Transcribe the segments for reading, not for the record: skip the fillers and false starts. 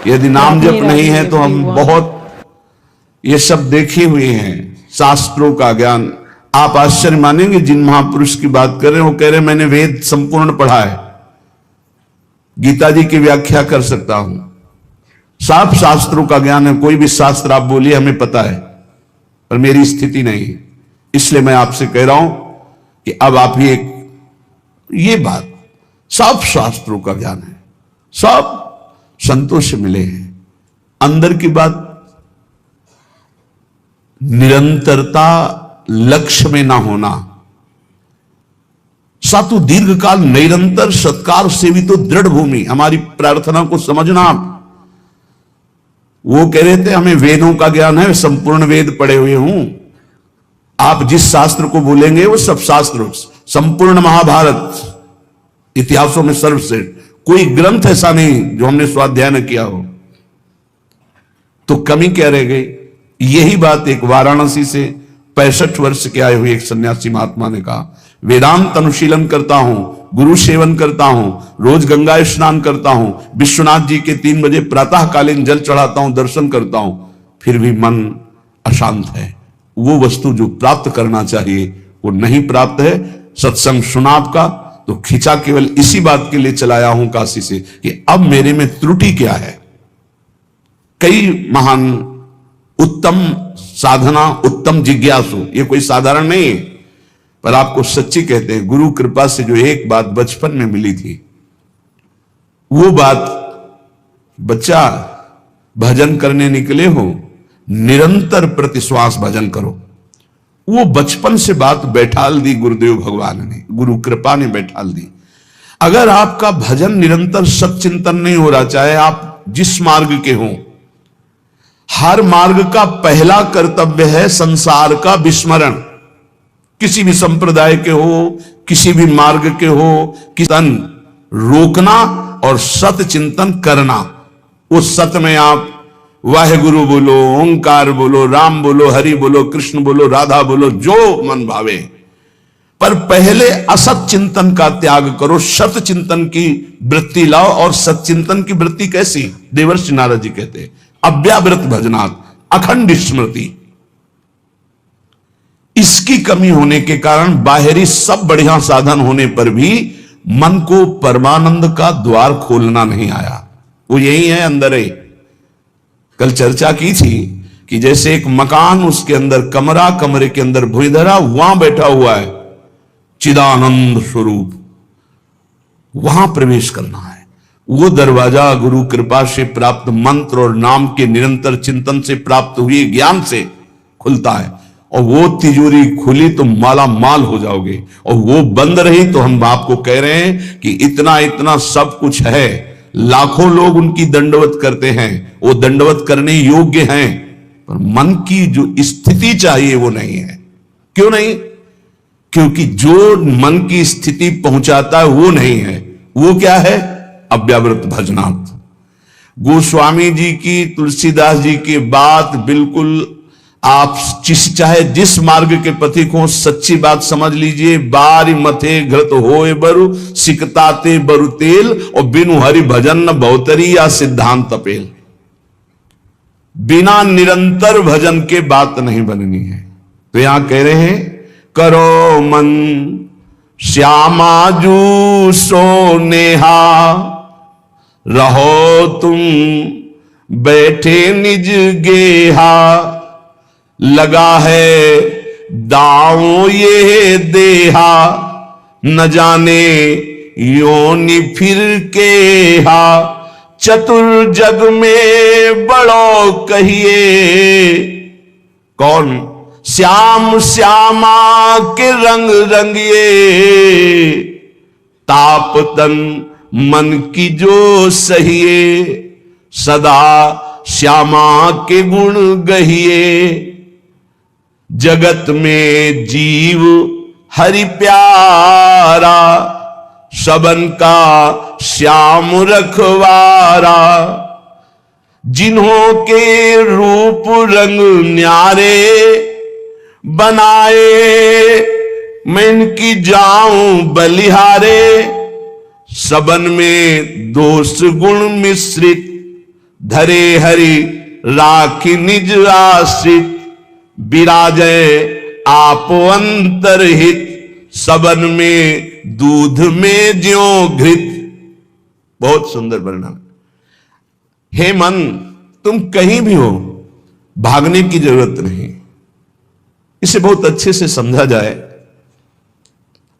यदि नाम जप नहीं है तो हम बहुत ये सब देखे हुए हैं, शास्त्रों का ज्ञान। आप आश्चर्य मानेंगे, जिन महापुरुष की बात कर रहे हैं वो कह रहे हैं मैंने वेद संपूर्ण पढ़ा है, गीता जी की व्याख्या कर सकता हूं, साफ शास्त्रों का ज्ञान है, कोई भी शास्त्र आप बोलिए हमें पता है, पर मेरी स्थिति नहीं है। इसलिए मैं आपसे कह रहा हूं कि अब आप ये बात, सब शास्त्रों का ज्ञान है, सब संतों से मिले हैं। अंदर की बात, निरंतरता लक्ष्य में ना होना, सातु दीर्घकाल निरंतर सत्कार सेवित तो दृढ़ भूमि, हमारी प्रार्थना को समझना आप। वो कह रहे थे हमें वेदों का ज्ञान है, संपूर्ण वेद पढ़े हुए हूं। आप जिस शास्त्र को बोलेंगे वो सब शास्त्र, संपूर्ण महाभारत, इतिहासों में सर्वश्रेष्ठ, कोई ग्रंथ ऐसा नहीं जो हमने स्वाध्याय न किया हो। तो कमी क्या रह गई? यही बात एक वाराणसी से 65 वर्ष के आए हुए एक सन्यासी महात्मा ने कहा, वेदांत अनुशीलन करता हूं, गुरु सेवन करता हूं, रोज गंगा स्नान करता हूं, विश्वनाथ जी के 3 बजे प्रातःकालीन जल चढ़ाता हूं, दर्शन करता हूं, फिर भी मन अशांत है। वो वस्तु जो प्राप्त करना चाहिए वो नहीं प्राप्त है। सत्संग सुना आपका तो खिंचा केवल इसी बात के लिए चलाया हूं काशी से कि अब मेरे में त्रुटि क्या है। कई महान उत्तम साधना, उत्तम जिज्ञासु, ये कोई साधारण नहीं है, पर आपको सच्ची कहते हैं, गुरु कृपा से जो एक बात बचपन में मिली थी, वो बात, बच्चा भजन करने निकले हो, निरंतर प्रतिश्वास भजन करो। वो बचपन से बात बैठाल दी गुरुदेव भगवान ने, गुरु कृपा ने बैठाल दी। अगर आपका भजन निरंतर सच्चिंतन नहीं हो रहा, चाहे आप जिस मार्ग के हो, हर मार्ग का पहला कर्तव्य है संसार का विस्मरण। किसी भी संप्रदाय के हो, किसी भी मार्ग के हो, कीर्तन रोकना और सत चिंतन करना। उस सत में आप वाहेगुरु बोलो, ओंकार बोलो, राम बोलो, हरि बोलो, कृष्ण बोलो, राधा बोलो, जो मन भावे, पर पहले असत चिंतन का त्याग करो, सत चिंतन की वृत्ति लाओ। और सच्चिंतन की वृत्ति कैसी? देवर्षि नारद जी कहते, अव्यावृत भजनात् अखंड स्मृति। इसकी कमी होने के कारण बाहरी सब बढ़िया साधन होने पर भी मन को परमानंद का द्वार खोलना नहीं आया। वो यही है, अंदर है। कल चर्चा की थी कि जैसे एक मकान, उसके अंदर कमरा, कमरे के अंदर भुइंधरा, वहां बैठा हुआ है चिदानंद स्वरूप, वहां प्रवेश करना है। वो दरवाजा गुरु कृपा से प्राप्त मंत्र और नाम के निरंतर चिंतन से प्राप्त हुए ज्ञान से खुलता है। और वो तिजोरी खुली तो माला माल हो जाओगे, और वो बंद रही तो हम आपको कह रहे हैं कि इतना इतना सब कुछ है, लाखों लोग उनकी दंडवत करते हैं, वो दंडवत करने योग्य हैं, पर मन की जो स्थिति चाहिए वो नहीं है। क्यों नहीं? क्योंकि जो मन की स्थिति पहुंचाता है वो नहीं है। वो क्या है? अव्यावृत भजनात्। गोस्वामी जी की, तुलसीदास जी की बात बिल्कुल, आप चाहे जिस मार्ग के पथिक हो, सच्ची बात समझ लीजिए। बारी मथे घृत होए बरु, सिकताते बरु तेल, और बिनु हरि भजन न बहुतरी या सिद्धांत तपेल। बिना निरंतर भजन के बात नहीं बननी है। तो यहां कह रहे हैं, करो मन श्यामा जू सोनेहा, रहो तुम बैठे निज गेहा, लगा है दांव ये देहा, न जाने योनि फिर के हा, चतुर जग में बड़ो कहिए। कौन? श्याम श्यामा के रंग रंगिए, ताप तन मन की जो सहिए, सदा श्यामा के गुण गहिए। जगत में जीव हरि प्यारा, सबन का श्याम रखवारा। जिन्हों के रूप रंग न्यारे, बनाए मैं इनकी जाऊं बलिहारे। सबन में दोष गुण मिश्रित, धरे हरि राखी निज आश्रित, विराजय आपो अंतरहित, सबन में दूध में ज्यों घृत। बहुत सुंदर वर्णन। हे मन, तुम कहीं भी हो, भागने की जरूरत नहीं। इसे बहुत अच्छे से समझा जाए।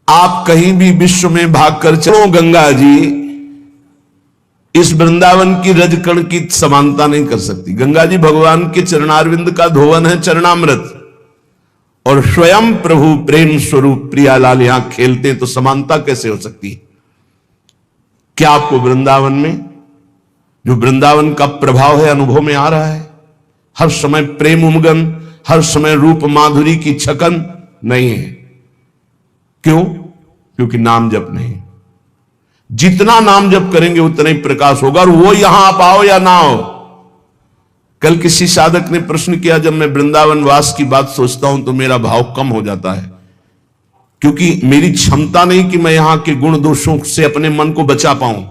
आप कहीं भी विश्व में भागकर चलो, गंगा जी इस वृंदावन की रजकण की समानता नहीं कर सकती। गंगा जी भगवान के चरणारविंद का धोवन है, चरणामृत, और स्वयं प्रभु प्रेम स्वरूप प्रियालाल यहां खेलते हैं, तो समानता कैसे हो सकती है? क्या आपको वृंदावन में जो वृंदावन का प्रभाव है अनुभव में आ रहा है? हर समय प्रेम उमगन, हर समय रूप माधुरी की छकन नहीं है। क्यों? क्योंकि नाम जप नहीं। जितना नाम जप करेंगे उतना ही प्रकाश होगा, और वो यहां आप आओ या ना आओ। कल किसी साधक ने प्रश्न किया, जब मैं वृंदावन वास की बात सोचता हूं तो मेरा भाव कम हो जाता है, क्योंकि मेरी क्षमता नहीं कि मैं यहां के गुण दोषों से अपने मन को बचा पाऊं।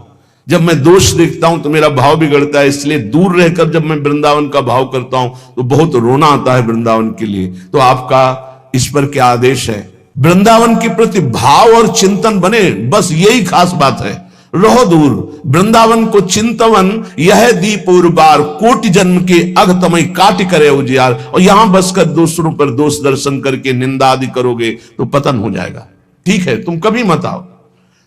जब मैं दोष देखता हूं तो मेरा भाव बिगड़ता है, इसलिए दूर रहकर जब मैं वृंदावन का भाव करता हूं तो बहुत रोना आता है वृंदावन के लिए। तो आपका इस पर क्या आदेश है? वृंदावन के प्रति भाव और चिंतन बने, बस यही खास बात है। रहो दूर, वृंदावन को चिंतवन यह दीप और बार, कोटि जन्म के अघतमय काट करे उजियार। और यहां बसकर दूसरों पर दोष दर्शन करके निंदा आदि करोगे तो पतन हो जाएगा। ठीक है, तुम कभी मत आओ,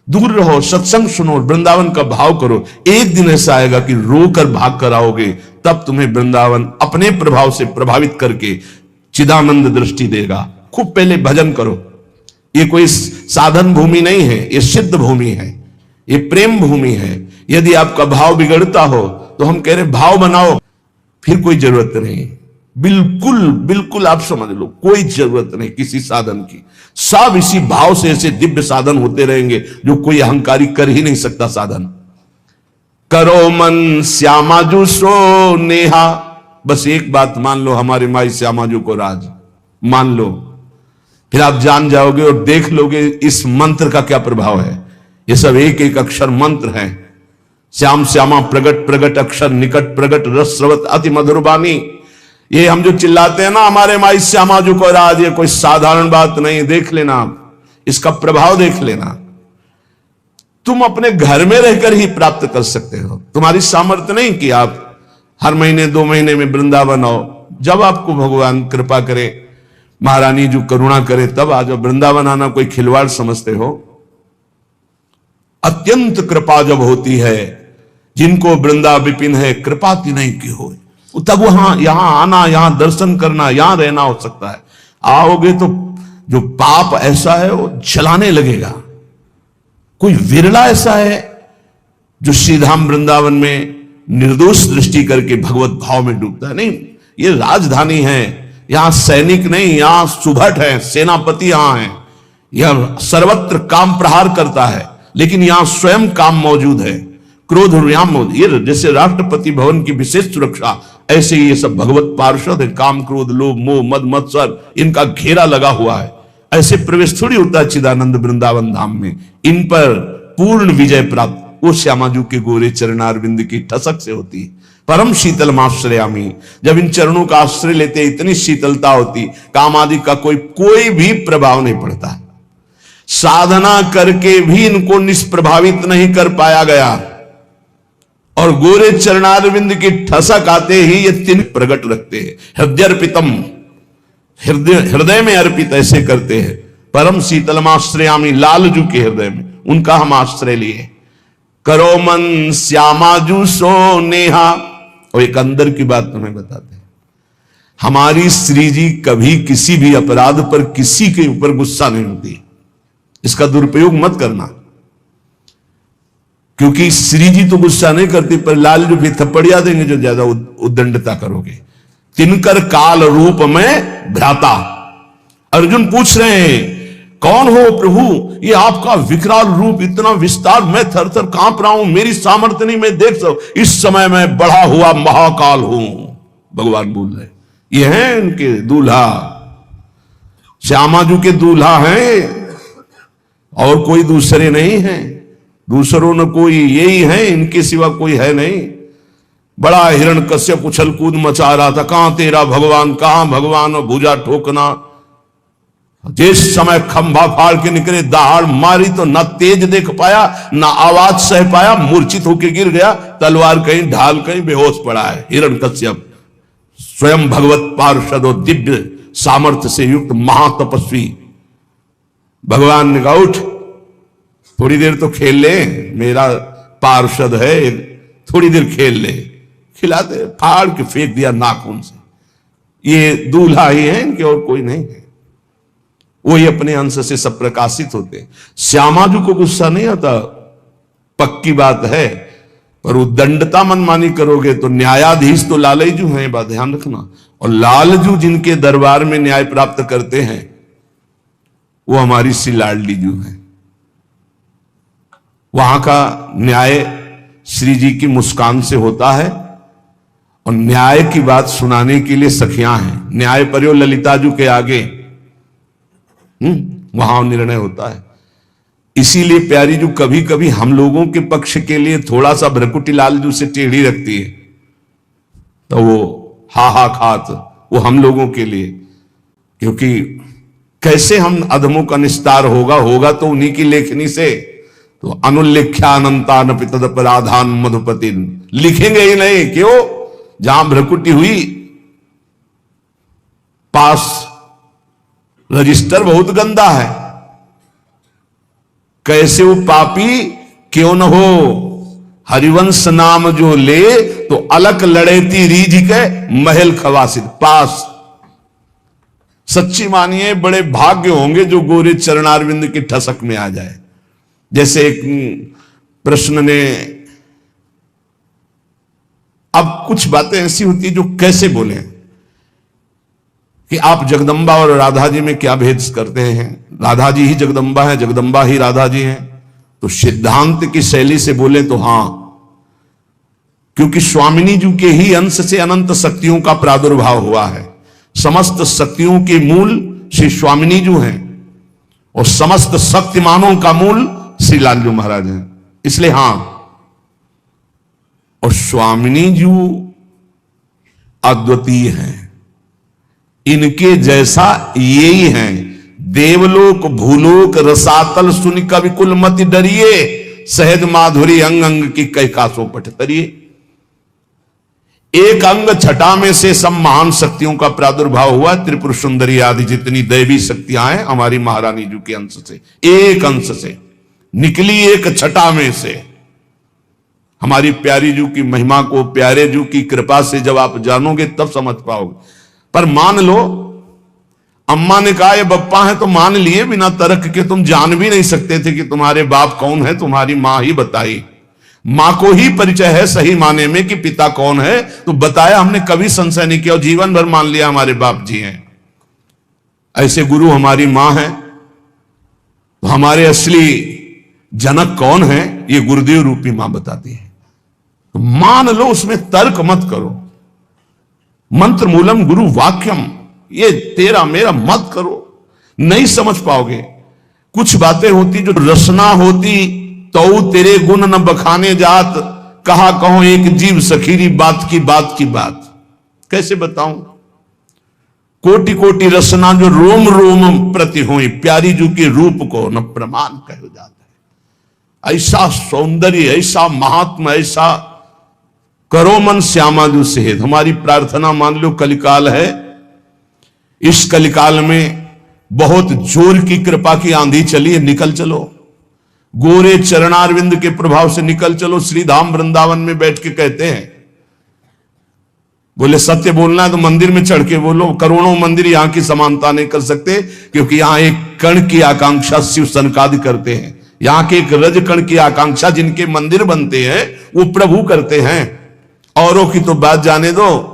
दूर रहो, सत्संग सुनो, वृंदावन का भाव करो। एक दिन ऐसा आएगा कि रोकर भाग कर आओगे, तब तुम्हें वृंदावन अपने प्रभाव से प्रभावित करके चिदानंद दृष्टि देगा। खूब पहले भजन करो। ये कोई साधन भूमि नहीं है, ये सिद्ध भूमि है, ये प्रेम भूमि है। यदि आपका भाव बिगड़ता हो तो हम कह रहे भाव बनाओ, फिर कोई जरूरत नहीं। बिल्कुल बिल्कुल आप समझ लो, कोई जरूरत नहीं किसी साधन की। सब इसी भाव से ऐसे दिव्य साधन होते रहेंगे जो कोई अहंकारी कर ही नहीं सकता साधन। करो मन श्यामाजू सो नेहा, बस एक बात मान लो, हमारे माई श्यामाजू को राज मान लो, फिर आप जान जाओगे और देख लोगे इस मंत्र का क्या प्रभाव है। ये सब एक एक अक्षर मंत्र हैं। श्याम श्यामा प्रगट प्रगट अक्षर निकट प्रगट रस स्रवत अति मधुर बानी। ये हम जो चिल्लाते हैं ना, हमारे माई श्यामा जो को राज, ये कोई साधारण बात नहीं। देख लेना आप, इसका प्रभाव देख लेना। तुम अपने घर में रहकर ही प्राप्त कर सकते हो। तुम्हारी सामर्थ्य नहीं कि आप हर महीने 2 महीने में वृंदावन आओ। जब आपको भगवान कृपा करे, महारानी जो करुणा करे, तब आ जाओ। वृंदावन आना कोई खिलवाड़ समझते हो? अत्यंत कृपा जब होती है, जिनको वृंदा विपिन है कृपा की नहीं की हो, तब वहां यहां आना, यहां दर्शन करना, यहां रहना हो सकता है। आओगे तो जो पाप ऐसा है वो जलाने लगेगा। कोई विरला ऐसा है जो श्रीधाम वृंदावन में निर्दोष दृष्टि करके भगवत भाव में डूबता है। नहीं, ये राजधानी है, यहां सैनिक नहीं, यहां सुभट है, सेनापति यहां है। यह सर्वत्र काम प्रहार करता है, लेकिन यहां स्वयं काम मौजूद है। क्रोध याम मौजूद, ये जैसे राष्ट्रपति भवन की विशेष सुरक्षा, ऐसे ही ये सब भगवत पार्षद है। काम क्रोध लोभ मोह मद मत्सर, इनका घेरा लगा हुआ है। ऐसे प्रवेश थोड़ी होता है चिदानंद वृंदावन धाम में। इन पर पूर्ण विजय प्राप्त वो श्यामाजू के गोरे चरणारविंद की ठसक से होती है। परम शीतल आश्रयामी, जब इन चरणों का आश्रय लेते इतनी शीतलता होती, काम आदि का कोई भी प्रभाव नहीं पड़ता। साधना करके भी इनको निष्प्रभावित नहीं कर पाया गया, और गोरे चरणारविंद की ठसक आते ही ये 3 प्रकट रखते हैं। हृदय अर्पितम, हृदय में अर्पित ऐसे करते हैं। परम शीतलमाश्रयामी, लालजू के हृदय में उनका हम आश्रय लिए। करो मन श्यामाजू सो नेहा। और एक अंदर की बात तुम्हें बताते हैं, हमारी श्री जी कभी किसी भी अपराध पर किसी के ऊपर गुस्सा नहीं होती। इसका दुरुपयोग मत करना, क्योंकि श्री जी तो गुस्सा नहीं करती, पर लालजू भी थप्पड़िया देंगे जो ज्यादा उद्दंडता करोगे। तिनकर काल रूप में भ्राता। अर्जुन पूछ रहे हैं, कौन हो प्रभु? ये आपका विकराल रूप, इतना विस्तार, मैं थर थर कांप रहा हूं, मेरी सामर्थ्य नहीं, मैं देख सकूं। इस समय मैं बढ़ा हुआ महाकाल हूं, भगवान बोल रहे। ये हैं इनके दूल्हा, श्यामाजू के दूल्हा हैं, और कोई दूसरे नहीं हैं। दूसरों ने कोई, यही है, इनके सिवा कोई है नहीं। बड़ा हिरण्यकश्यप उछल कूद मचा रहा था, कहां तेरा भगवान, कहां भगवान, और भुजा ठोकना। जिस समय खंभा फाड़ के निकले, दहाड़ मारी तो ना तेज देख पाया ना आवाज सह पाया, मूर्छित होके गिर गया, तलवार कहीं ढाल कहीं बेहोश पड़ा है। हिरण्यकश्यप स्वयं भगवत पार्षद और दिव्य सामर्थ्य से युक्त महातपस्वी। भगवान ने कहा उठ, थोड़ी देर तो खेल ले, मेरा पार्षद है, थोड़ी देर खेल ले। खिलाते, फाड़ के फेंक दिया नाखून से। ये दूल्हा ही है, इनके और कोई नहीं है। वही अपने अंश से सब प्रकाशित होते हैं। श्यामाजू को गुस्सा नहीं आता, पक्की बात है, पर उद्दंडता मनमानी करोगे तो न्यायाधीश तो लालजू हैं, बात ध्यान रखना। और लालजू जिनके दरबार में न्याय प्राप्त करते हैं वो हमारी सी लाडली जू है। वहां का न्याय श्री जी की मुस्कान से होता है, और न्याय की बात सुनाने के लिए सखियां हैं। न्याय पर्यो ललिता जू के आगे वहां निर्णय होता है। इसीलिए प्यारी जू कभी कभी हम लोगों के पक्ष के लिए थोड़ा सा भ्रकुटी लाल जू से टेढ़ी रखती है, तो वो हा खात वो हम लोगों के लिए, क्योंकि कैसे हम अधमों का निस्तार होगा तो उन्हीं की लेखनी से। तो अनुल्लेख्यानंतान पितदपराधान मधुपतिन, लिखेंगे ही नहीं, क्यों? जहां भ्रकुटी हुई पास रजिस्टर बहुत गंदा है, कैसे वो पापी क्यों न हो, हरिवंश नाम जो ले तो अलग लड़ेती रीझ के महल खवासित पास। सच्ची मानिए बड़े भाग्य होंगे जो गोरे चरणारविंद की ठसक में आ जाए। जैसे एक प्रश्न ने, अब कुछ बातें ऐसी होती जो कैसे बोले कि आप जगदम्बा और राधा जी में क्या भेद करते हैं, राधा जी ही जगदम्बा है, जगदम्बा ही राधा जी हैं। तो सिद्धांत की शैली से बोले तो हां, क्योंकि स्वामिनी जी के ही अंश से अनंत शक्तियों का प्रादुर्भाव हुआ है। समस्त शक्तियों के मूल श्री स्वामिनी जी हैं, और समस्त शक्तिमानों का मूल श्री लालजू महाराज हैं। इसलिए हां, और स्वामिनी जी अद्वितीय हैं, इनके जैसा ये ही हैं। देवलोक भूलोक रसातल सुनि कवि कुल मति डरिए, सहज माधुरी अंग अंग की कई कासों पट तरिए। एक अंग छटा में से सब महान शक्तियों का प्रादुर्भाव हुआ। त्रिपुर सुंदरी आदि जितनी दैवी शक्तियां हैं हमारी महारानी जी के अंश से, एक अंश से निकली, एक छटा में से। हमारी प्यारी जू की महिमा को, प्यारे जू की कृपा से जब आप जानोगे तब समझ पाओगे। पर मान लो अम्मा ने कहा ये बप्पा है, तो मान लिए बिना तर्क के। तुम जान भी नहीं सकते थे कि तुम्हारे बाप कौन है, तुम्हारी मां ही बताई। मां को ही परिचय है सही माने में कि पिता कौन है, तो बताया, हमने कभी संशय नहीं किया और जीवन भर मान लिया हमारे बाप जी हैं। ऐसे गुरु हमारी मां है। तो हमारे असली जनक कौन है, ये गुरुदेव रूपी मां बताती है। तो मान लो, उसमें तर्क मत करो। मंत्र मूलम गुरु वाक्यम, ये तेरा मेरा मत करो, नहीं समझ पाओगे। कुछ बातें होती जो रसना होती तो तेरे गुण न बखाने जात, कहा कहो एक जीव सखीरी बात की बात। कैसे बताऊं? कोटि कोटि रसना जो रोम रोम प्रति हुई, प्यारी जू के रूप को न प्रमाण कह जाता है। ऐसा सौंदर्य, ऐसा महात्मा, ऐसा करो मन श्यामा जू सेहत। हमारी प्रार्थना मान लो कलिकाल है, इस कलिकाल में बहुत जोर की कृपा की आंधी चली है, निकल चलो, गोरे चरणारविंद के प्रभाव से निकल चलो। श्री धाम वृंदावन में बैठ के कहते हैं, बोले सत्य बोलना है तो मंदिर में चढ़ के बोलो। करोड़ों मंदिर यहां की समानता नहीं कर सकते, क्योंकि यहां एक कण की आकांक्षा शिव सनकादि करते हैं। यहां के एक रज कण की आकांक्षा जिनके मंदिर बनते हैं वो प्रभु करते हैं। औरों की तो बात जाने दो,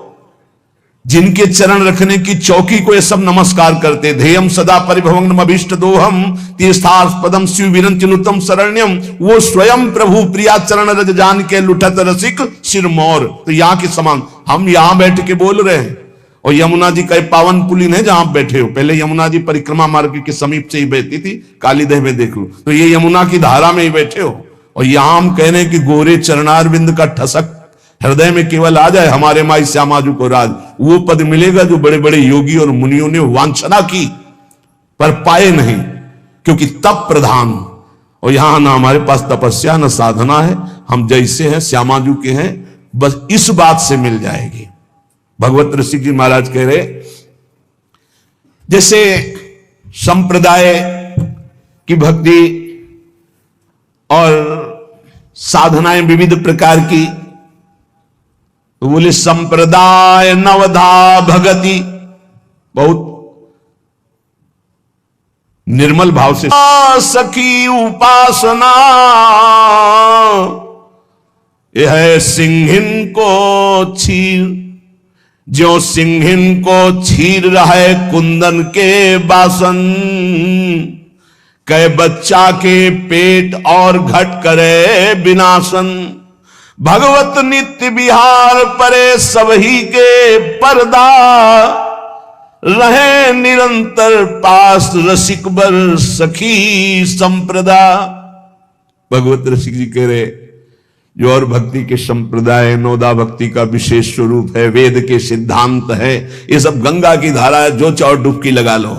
जिनके चरण रखने की चौकी को ये सब नमस्कार करते। ध्येयम सदा परिभवम अभीष्ट दोहम तीर्थास्पदम शिव विरंचनुतम शरण्यम, वो स्वयं प्रभु प्रिया चरण रज जान के लुठत रसिक सिरमौर। तो यहाँ के समान हम यहाँ बैठ के बोल रहे हैं, और यमुना जी का पावन पुलिन है जहां आप बैठे हो। पहले यमुना जी परिक्रमा मार्ग के समीप से ही बहती थी, कालीदह में देख लो, तो ये यमुना की धारा में ही बैठे हो। और यहां हम कह रहे हैं कि गोरे चरणारविंद का ठसक हृदय में केवल आ जाए हमारे माई श्यामाजू को राज, वो पद मिलेगा जो बड़े बड़े योगी और मुनियों ने वांछना की पर पाए नहीं, क्योंकि तप प्रधान। और यहां ना हमारे पास तपस्या न साधना है, हम जैसे हैं श्यामाजू के हैं, बस इस बात से मिल जाएगी। भगवत ऋषि जी महाराज कह रहे, जैसे संप्रदाय की भक्ति और साधनाएं विविध प्रकार की, तो बोले संप्रदाय नवधा भगति, बहुत निर्मल भाव से सखी उपासना, यह सिंहिन को छीर, जो सिंहिन को छीर रहा है कुंदन के बासन, कै बच्चा के पेट और घट करे विनाशन, भगवत नित्य विहार परे सबही के पर्दा, रहे निरंतर पास रसिक बर सखी संप्रदा। भगवत रसिक जी कह रहे, जो और भक्ति के संप्रदाय नौदा भक्ति का विशेष स्वरूप है, वेद के सिद्धांत है, ये सब गंगा की धारा है, जो चाहो डुबकी लगा लो।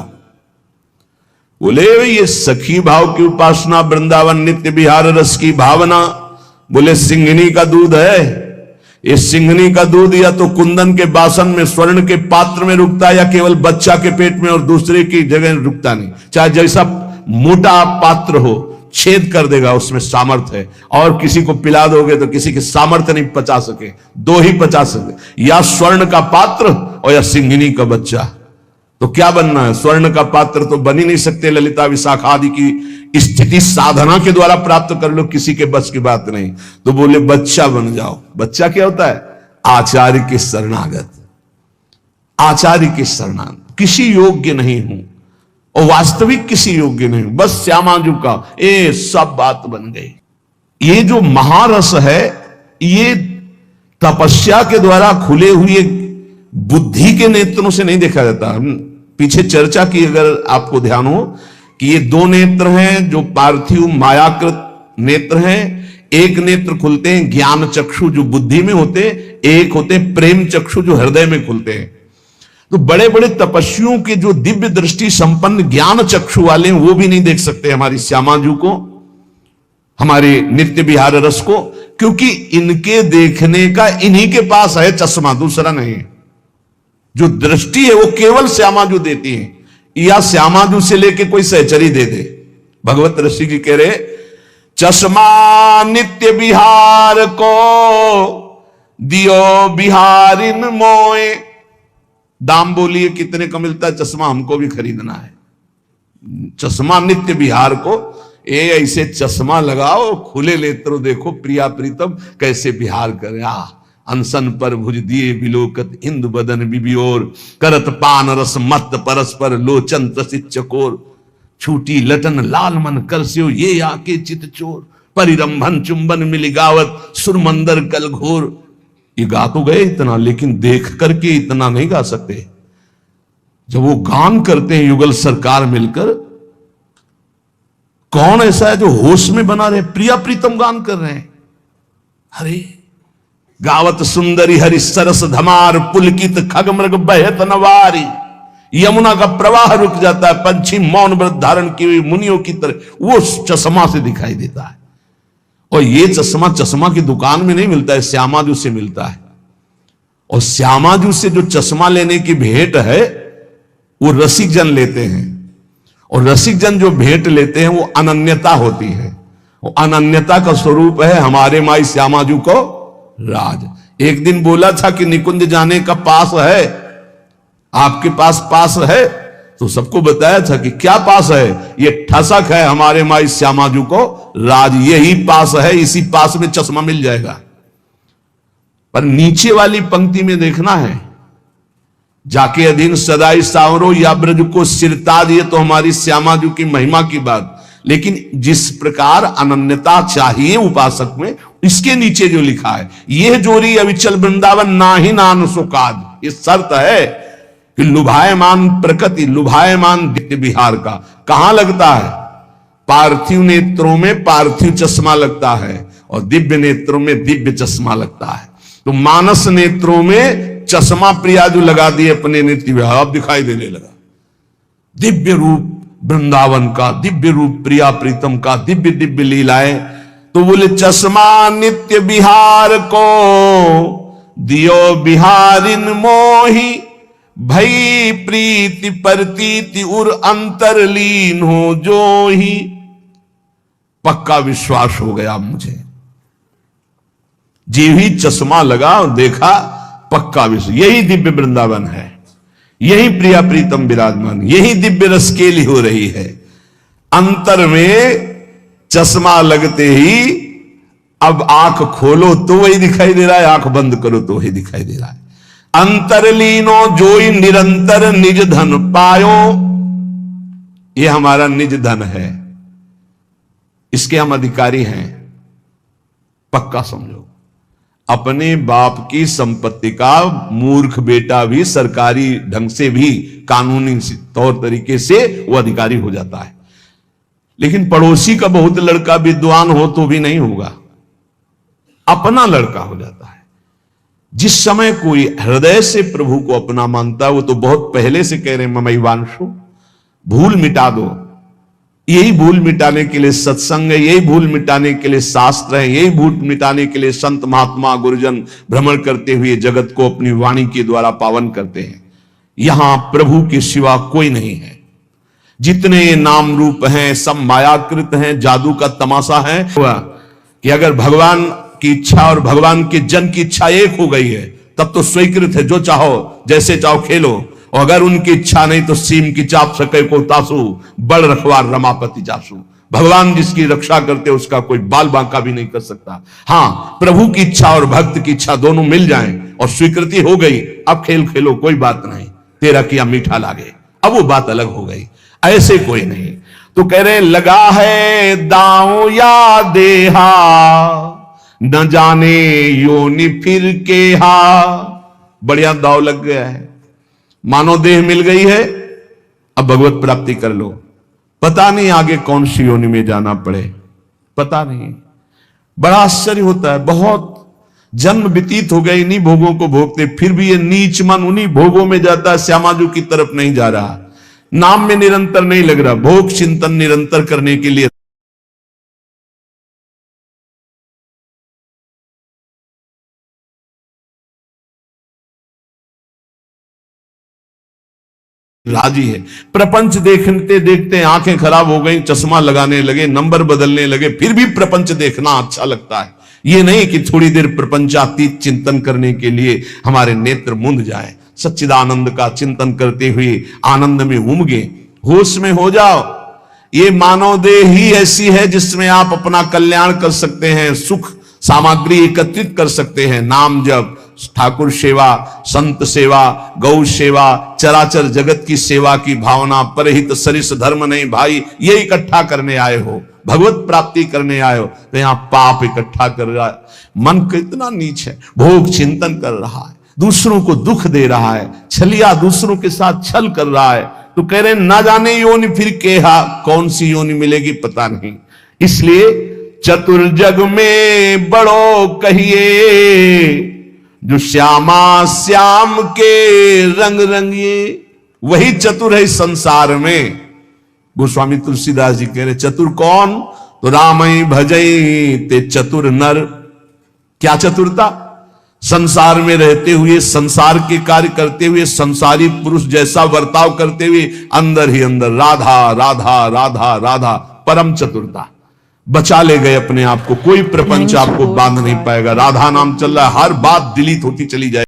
बोले ये सखी भाव की उपासना, वृंदावन नित्य विहार रस की भावना, बोले सिंघनी का दूध है। ये सिंघनी का दूध या तो कुंदन के बासन में स्वर्ण के पात्र में रुकता है, या केवल बच्चा के पेट में और दूसरे की जगह रुकता नहीं। चाहे जैसा मोटा पात्र हो, छेद कर देगा, उसमें सामर्थ्य है। और किसी को पिला दोगे तो किसी के सामर्थ्य नहीं पचा सके, दो ही पचा सके, या स्वर्ण का पात्र और या सिंघनी का बच्चा। तो क्या बनना है? स्वर्ण का पात्र तो बन ही नहीं सकते, ललिता विशाखा आदि की स्थिति साधना के द्वारा प्राप्त कर लो, किसी के बस की बात नहीं। तो बोले बच्चा बन जाओ। बच्चा क्या होता है? आचार्य के शरणागत, आचार्य के शरणागत, किसी योग्य नहीं हूं और वास्तविक किसी योग्य नहीं हूं, बस श्यामाजू का, ये सब बात बन गई। ये जो महारस है, ये तपस्या के द्वारा खुले हुए बुद्धि के नेत्रों से नहीं देखा जाता। पीछे चर्चा की, अगर आपको ध्यान हो, कि ये दो नेत्र हैं जो पार्थिव मायाकृत नेत्र हैं। एक नेत्र खुलते हैं ज्ञान चक्षु जो बुद्धि में होते, एक होते प्रेम चक्षु जो हृदय में खुलते हैं। तो बड़े बड़े तपस्वियों के जो दिव्य दृष्टि संपन्न ज्ञान चक्षु वाले हैं, वो भी नहीं देख सकते हमारी श्यामाजू को, हमारे नित्य विहार रस को, क्योंकि इनके देखने का इन्हीं के पास है चश्मा, दूसरा नहीं। जो दृष्टि है वो केवल श्यामाजू देती है, या श्यामाजू से लेके कोई सहचरी दे दे। भगवत ऋषि जी कह रहे, चश्मा नित्य विहार को दियो बिहारिन मोए। दाम बोलिए कितने का मिलता है चश्मा? हमको भी खरीदना है चश्मा नित्य विहार को। ऐसे चश्मा लगाओ, खुले नेत्रों देखो प्रिया प्रीतम कैसे विहार करे। अनसन पर भुज दिए विलोकत इंदु बदन बिबियोर, करत पान रस मत परस्पर लोचन त्रसित चकोर, छूटी लटन लाल मन करस्यो ये आके चित चोर, परिरंभन चुंबन मिली गावत सुरमंदर कल घोर। ये गा तो गए इतना, लेकिन देख करके इतना नहीं गा सकते। जब वो गान करते हैं युगल सरकार मिलकर, कौन ऐसा है जो होश में बना रहे? प्रिया प्रीतम गान कर रहे हैं। अरे गावत सुंदरी हरि सरस धमार, पुलकित खग मृग बहत नवारी। यमुना का प्रवाह रुक जाता है, पंछी मौन व्रत धारण की हुई मुनियों की तरह वो चश्मा से दिखाई देता है। और ये चश्मा की दुकान में नहीं मिलता है, श्यामाजू से मिलता है। और श्यामाजू से जो चश्मा लेने की भेंट है वो रसिक जन लेते हैं, और रसिक जन जो भेंट लेते हैं वो अनन्यता होती है। वो अनन्यता का स्वरूप है हमारे माई श्यामाजू को राज। एक दिन बोला था कि निकुंज जाने का पास है, आपके पास है, तो सबको बताया था कि क्या पास है? ये ठसक है हमारे माई श्यामाजू को राज, यही पास है, इसी पास में चश्मा मिल जाएगा। पर नीचे वाली पंक्ति में देखना है, जाके अधीन सदाई सावरो या ब्रज को सिरता दिए, तो हमारी श्यामाजू की महिमा की बात। लेकिन जिस प्रकार अनन्यता चाहिए उपासक में, इसके नीचे जो लिखा है, यह जोरी अविचल वृंदावन ना ही नान सुकाद, ये शर्त है कि लुभायमान प्रकृति, लुभायमान नित्य विहार का कहां लगता है? पार्थिव नेत्रों में पार्थिव चश्मा लगता है और दिव्य नेत्रों में दिव्य चश्मा लगता है। तो मानस नेत्रों में चश्मा प्रिया जो लगा दिए अपने नेत्र में, अब दिखाई देने लगा। दिव्य रूप वृंदावन का, दिव्य रूप प्रिया प्रीतम का, दिव्य दिव्य लीलाएं। तो बोले चश्मा नित्य बिहार को दियो बिहारिन मोही, भई प्रीति प्रतीति उर अंतरलीन हो जो ही। पक्का विश्वास हो गया मुझे, जी ही चश्मा लगा और देखा, पक्का विश्वास, यही दिव्य वृंदावन है, यही प्रिया प्रीतम विराजमान, यही दिव्य रसकेली हो रही है। अंतर में चश्मा लगते ही अब आंख खोलो तो वही दिखाई दे रहा है, आंख बंद करो तो वही दिखाई दे रहा है। अंतरलीनो जोई निरंतर निज धन पायो, ये हमारा निज धन है, इसके हम अधिकारी हैं। पक्का समझो, अपने बाप की संपत्ति का मूर्ख बेटा भी सरकारी ढंग से भी कानूनी तौर तरीके से वो अधिकारी हो जाता है, लेकिन पड़ोसी का बहुत लड़का विद्वान हो तो भी नहीं होगा, अपना लड़का हो जाता है। जिस समय कोई हृदय से प्रभु को अपना मानता है, वो तो बहुत पहले से कह रहे हैं ममैवांशु, भूल मिटा दो। यही भूल मिटाने के लिए सत्संग है, यही भूल मिटाने के लिए शास्त्र है, यही भूल मिटाने के लिए संत महात्मा गुरुजन भ्रमण करते हुए जगत को अपनी वाणी के द्वारा पावन करते हैं। यहां प्रभु के सिवा कोई नहीं है। जितने नाम रूप हैं सब मायाकृत हैं, जादू का तमाशा है। कि अगर भगवान की इच्छा और भगवान के जन की इच्छा एक हो गई है तब तो स्वीकृत है, जो चाहो जैसे चाहो खेलो। और अगर उनकी इच्छा नहीं तो सीम की चाप सके को तासु, बड़ रखवार रमापति जासु। भगवान जिसकी रक्षा करते उसका कोई बाल बांका भी नहीं कर सकता। हां, प्रभु की इच्छा और भक्त की इच्छा दोनों मिल जाएं और स्वीकृति हो गई, अब खेल खेलो, कोई बात नहीं, तेरा किया मीठा लागे, अब वो बात अलग हो गई। ऐसे कोई नहीं। तो कह रहे लगा है दांव या देहा, न जाने योनि फिर के हा। बढ़िया दाव लग गया है, मानो देह मिल गई है, अब भगवत प्राप्ति कर लो। पता नहीं आगे कौन सी योनि में जाना पड़े, पता नहीं। बड़ा आश्चर्य होता है, बहुत जन्म व्यतीत हो गए इन्हीं भोगों को भोगते, फिर भी ये नीच मन उन्हीं भोगों में जाता है, श्यामाजू की तरफ नहीं जा रहा, नाम में निरंतर नहीं लग रहा। भोग चिंतन निरंतर करने के लिए राजी है। प्रपंच देखते देखते आंखें खराब हो गई, चश्मा लगाने लगे, नंबर बदलने लगे, फिर भी प्रपंच देखना अच्छा लगता है। ये नहीं कि थोड़ी देर प्रपंचातीत चिंतन करने के लिए हमारे नेत्र मुंद जाए। सच्चिदानंद का चिंतन करते हुए आनंद में उमगे, होश में हो जाओ। ये मानव देह ही ऐसी है जिसमें आप अपना कल्याण कर सकते हैं, सुख सामग्री एकत्रित कर सकते हैं। नाम जप, ठाकुर सेवा, संत सेवा, गौ सेवा, चराचर जगत की सेवा की भावना, परहित सरिस धर्म नहीं भाई, ये इकट्ठा करने आए हो, भगवत प्राप्ति करने आए हो, तो यहां पाप इकट्ठा कर रहा है। मन कितना नीच है, भोग चिंतन कर रहा है, दूसरों को दुख दे रहा है, छलिया दूसरों के साथ छल कर रहा है। तो कह रहे ना जाने योनि फिर केहा, कौन सी योनि मिलेगी पता नहीं। इसलिए चतुर्जग में बड़ो कहिए, जो श्यामा श्याम के रंग रंगिए। वही चतुर है इस संसार में। गोस्वामी तुलसीदास जी कह रहे चतुर कौन, तो रामई भजई ते चतुर नर। क्या चतुरता? संसार में रहते हुए, संसार के कार्य करते हुए, संसारी पुरुष जैसा बर्ताव करते हुए, अंदर ही अंदर राधा राधा राधा राधा, परम चतुरता। बचा ले गए अपने आप को, कोई प्रपंच आपको बांध नहीं पाएगा। राधा नाम चल रहा है, हर बात डिलीट होती चली जाए।